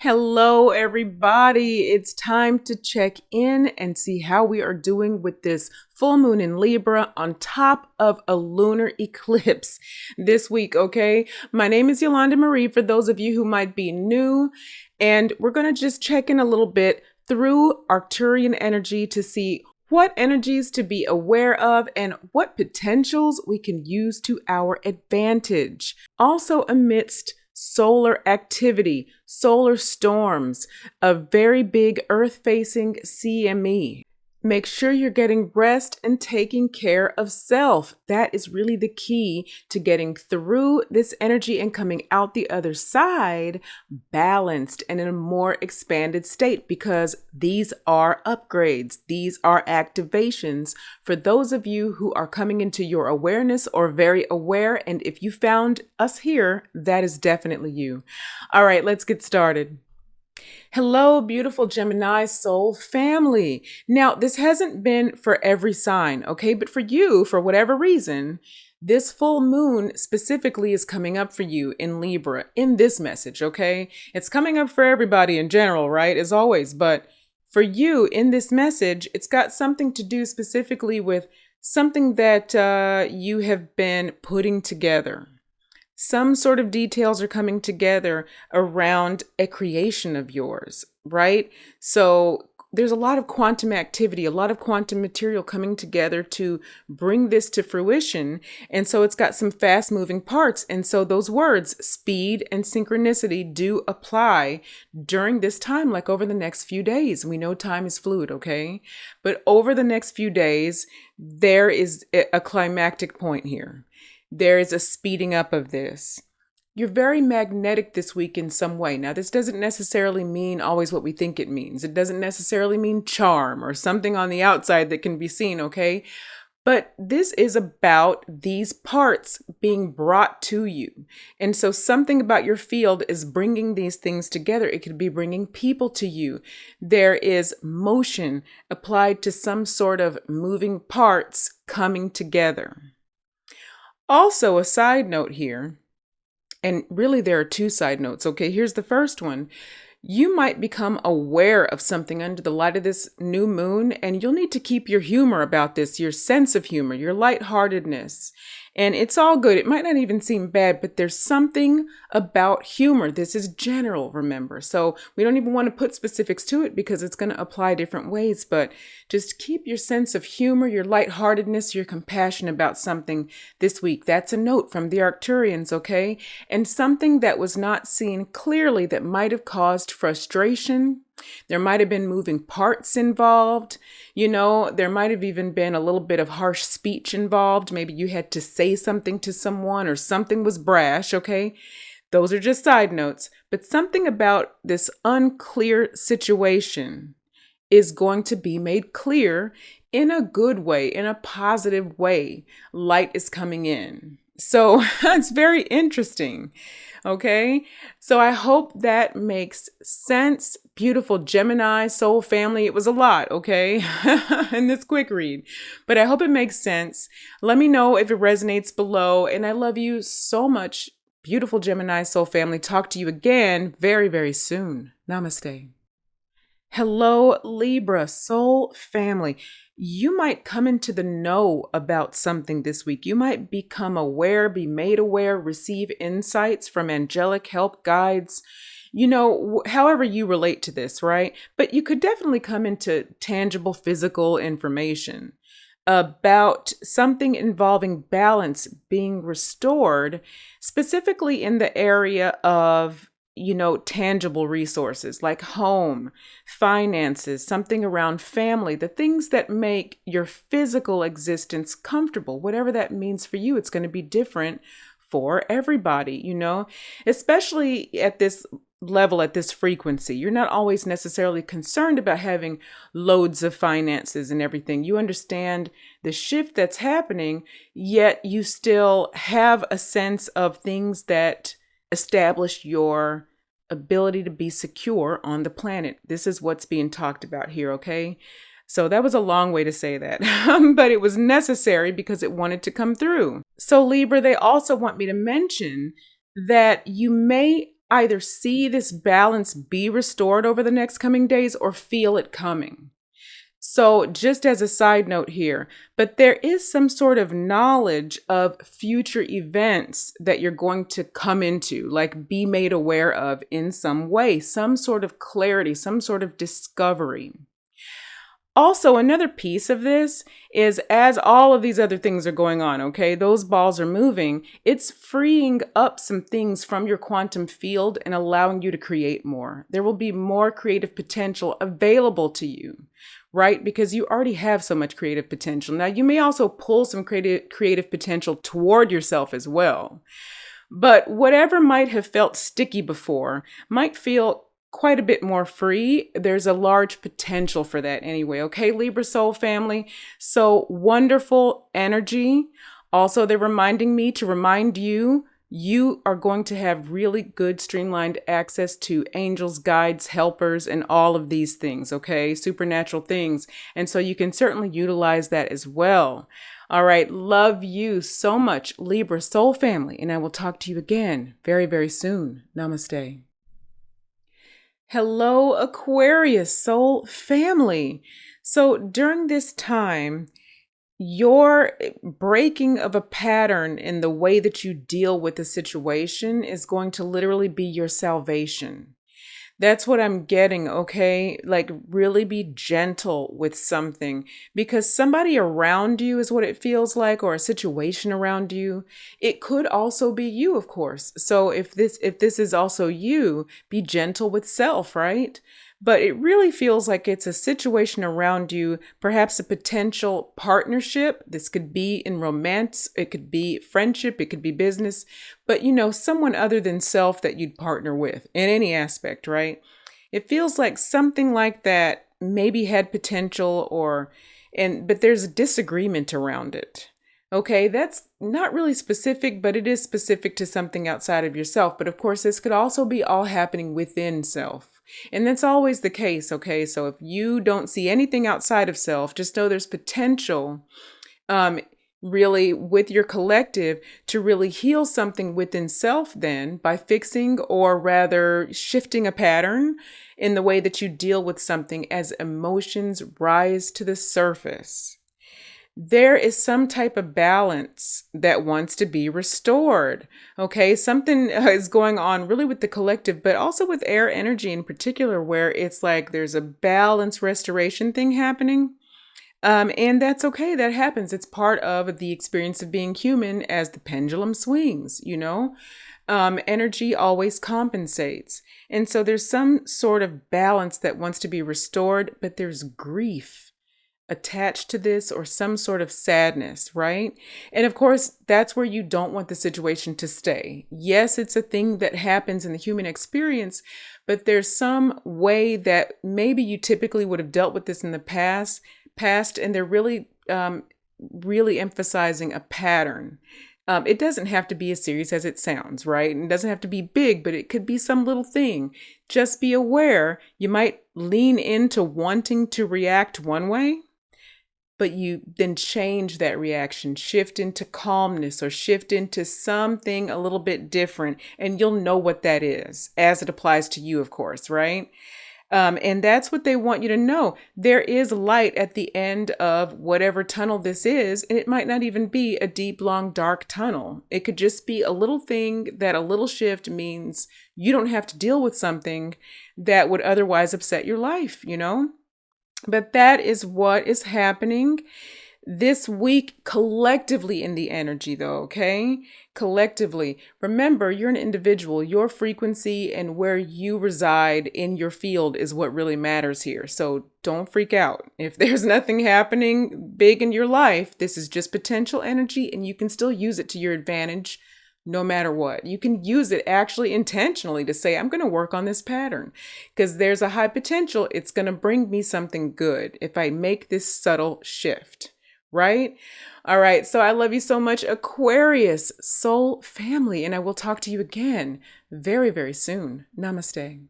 Hello, everybody. It's time to check in and see how we are doing with this full moon in Libra on top of a lunar eclipse this week, okay? My name is Yolanda Marie, for those of you who might be new, and we're going to just check in a little bit through Arcturian energy to see what energies to be aware of and what potentials we can use to our advantage. Also, amidst solar activity, solar storms, a very big Earth-facing CME. Make sure you're getting rest and taking care of self. That is really the key to getting through this energy and coming out the other side balanced and in a more expanded state, because these are upgrades. These are activations for those of you who are coming into your awareness or very aware. And if you found us here, that is definitely you. All right, let's get started. Hello, beautiful Gemini soul family. Now, this hasn't been for every sign, okay? But for you, for whatever reason, this full moon specifically is coming up for you in Libra in this message, okay? It's coming up for everybody in general, right? As always. But for you in this message, it's got something to do specifically with something that you have been putting together. Some sort of details are coming together around a creation of yours, right? So there's a lot of quantum activity, a lot of quantum material coming together to bring this to fruition. And so it's got some fast moving parts. And so those words, speed and synchronicity, do apply during this time, like over the next few days. We know time is fluid, okay? But over the next few days, there is a climactic point here. There is a speeding up of this. You're very magnetic this week in some way. Now, this doesn't necessarily mean always what we think it means. It doesn't necessarily mean charm or something on the outside that can be seen, okay? But this is about these parts being brought to you. And so something about your field is bringing these things together. It could be bringing people to you. There is motion applied to some sort of moving parts coming together. Also, a side note here, and really there are two side notes. Okay, here's the first one. You might become aware of something under the light of this new moon, and you'll need to keep your humor about this, your sense of humor, your lightheartedness. And it's all good. It might not even seem bad, but there's something about humor. This is general, remember. So we don't even want to put specifics to it because it's going to apply different ways. But just keep your sense of humor, your lightheartedness, your compassion about something this week. That's a note from the Arcturians, okay? And something that was not seen clearly that might have caused frustration. There might have been moving parts involved. You know, there might have even been a little bit of harsh speech involved. Maybe you had to say something to someone or something was brash, okay? Those are just side notes. But something about this unclear situation is going to be made clear in a good way, in a positive way. Light is coming in. So it's very interesting. Okay, so I hope that makes sense. Beautiful Gemini soul family. It was a lot, okay, in this quick read, but I hope it makes sense. Let me know if it resonates below. And I love you so much, beautiful Gemini soul family. Talk to you again very, very soon. Namaste. Hello, Libra soul family. You might come into the know about something this week. You might become aware, be made aware, receive insights from angelic help guides, you know, however you relate to this, right? But you could definitely come into tangible physical information about something involving balance being restored, specifically in the area of tangible resources like home, finances, something around family, the things that make your physical existence comfortable, whatever that means for you. It's going to be different for everybody, especially at this level, at this frequency. You're not always necessarily concerned about having loads of finances and everything. You understand the shift that's happening, yet you still have a sense of things that establish your ability to be secure on the planet. This is what's being talked about here, okay? So that was a long way to say that, but it was necessary because it wanted to come through. So Libra, they also want me to mention that you may either see this balance be restored over the next coming days or feel it coming. So, just as a side note here, but there is some sort of knowledge of future events that you're going to come into, like be made aware of in some way, some sort of clarity, some sort of discovery. Also, another piece of this is as all of these other things are going on, okay, those balls are moving, it's freeing up some things from your quantum field and allowing you to create more. There will be more creative potential available to you, right? Because you already have so much creative potential. Now, you may also pull some creative potential toward yourself as well. But whatever might have felt sticky before might feel quite a bit more free. There's a large potential for that anyway. Okay, Libra soul family. So wonderful energy. Also, they're reminding me to remind you, you are going to have really good streamlined access to angels, guides, helpers, and all of these things. Okay, supernatural things. And so you can certainly utilize that as well. All right. Love you so much, Libra soul family. And I will talk to you again very, very soon. Namaste. Hello, Aquarius soul family. So during this time, your breaking of a pattern in the way that you deal with the situation is going to literally be your salvation. That's what I'm getting, okay? Like, really be gentle with something because somebody around you is what it feels like, or a situation around you. It could also be you, of course. So if this is also you, be gentle with self, right? But it really feels like it's a situation around you, perhaps a potential partnership. This could be in romance, it could be friendship, it could be business, but someone other than self that you'd partner with in any aspect, right? It feels like something like that maybe had potential but there's a disagreement around it. Okay, that's not really specific, but it is specific to something outside of yourself. But of course, this could also be all happening within self. And that's always the case, okay? So if you don't see anything outside of self, just know there's potential really with your collective to really heal something within self then by fixing or rather shifting a pattern in the way that you deal with something as emotions rise to the surface. There is some type of balance that wants to be restored. Okay, something is going on really with the collective, but also with air energy in particular, where it's like there's a balance restoration thing happening. And that's okay. That happens. It's part of the experience of being human as the pendulum swings, Energy always compensates. And so there's some sort of balance that wants to be restored, but there's grief attached to this or some sort of sadness, right? And of course, that's where you don't want the situation to stay. Yes, it's a thing that happens in the human experience, but there's some way that maybe you typically would have dealt with this in the past, and they're really, really emphasizing a pattern. It doesn't have to be as serious as it sounds, right? It doesn't have to be big, but it could be some little thing. Just be aware. You might lean into wanting to react one way, but you then change that reaction, shift into calmness or shift into something a little bit different, and you'll know what that is as it applies to you, of course, right? And that's what they want you to know. There is light at the end of whatever tunnel this is, and it might not even be a deep, long, dark tunnel. It could just be a little thing that a little shift means you don't have to deal with something that would otherwise upset your life, But that is what is happening this week collectively in the energy, though, okay? Collectively. Remember, you're an individual. Your frequency and where you reside in your field is what really matters here. So don't freak out. If there's nothing happening big in your life, this is just potential energy, and you can still use it to your advantage no matter what. You can use it actually intentionally to say, I'm going to work on this pattern because there's a high potential. It's going to bring me something good if I make this subtle shift, right? All right. So I love you so much, Aquarius soul family, and I will talk to you again very, very soon. Namaste.